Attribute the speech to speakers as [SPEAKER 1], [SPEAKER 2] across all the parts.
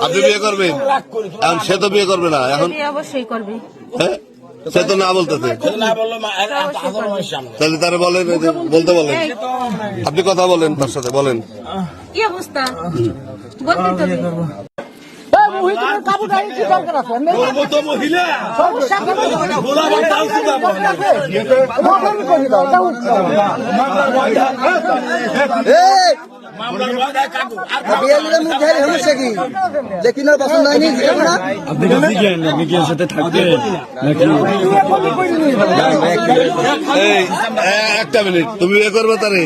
[SPEAKER 1] আপনি বিয়ে করবেন? এখন সে তো বিয়ে করবে না এখন।
[SPEAKER 2] অবশ্যই করবে।
[SPEAKER 1] হ্যাঁ, সে তো না বলতেছে। তাহলে তারা বলেন, বলতে বলেন, আপনি কথা বলেন তার সাথে, বলেন
[SPEAKER 2] কি অবস্থা বলতে তো
[SPEAKER 3] সমস্যা কি যে কিনার পছন্দ হয়নি
[SPEAKER 4] আপনি কি এর সাথে থাকবেন নাকি?
[SPEAKER 1] এই একটা মিনিট, তুমি বিয়ে করবে তারে?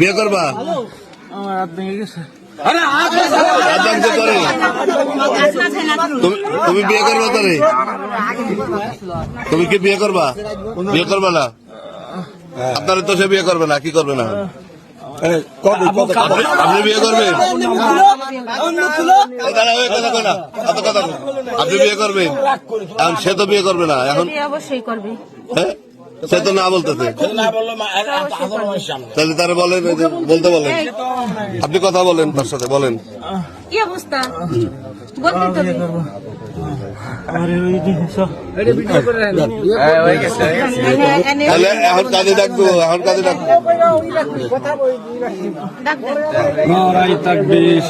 [SPEAKER 1] বিয়ে করবা? তুমি বিয়ে করবা তারে? তুমি কি বিয়ে করবা? বিয়ে করবা না? আপনারা তো সে বিয়ে করবে না, কি করবে না? আপনি বিয়ে করবেন? আপনি বিয়ে করবেন? এখন সে তো বিয়ে করবে না এখন।
[SPEAKER 2] অবশ্যই করবে।
[SPEAKER 1] হ্যাঁ, সে তো না বলতেছে। তাহলে তারা বলেন, বলতে বলেন, আপনি কথা বলেন তার সাথে, বলেন
[SPEAKER 2] কি অবস্থা বলতে তো
[SPEAKER 1] তাহলে এখন কাজে ডাকবো, এখন কাজে ডাকবো।
[SPEAKER 2] ডাক্তার
[SPEAKER 4] নারাই তাকবীর।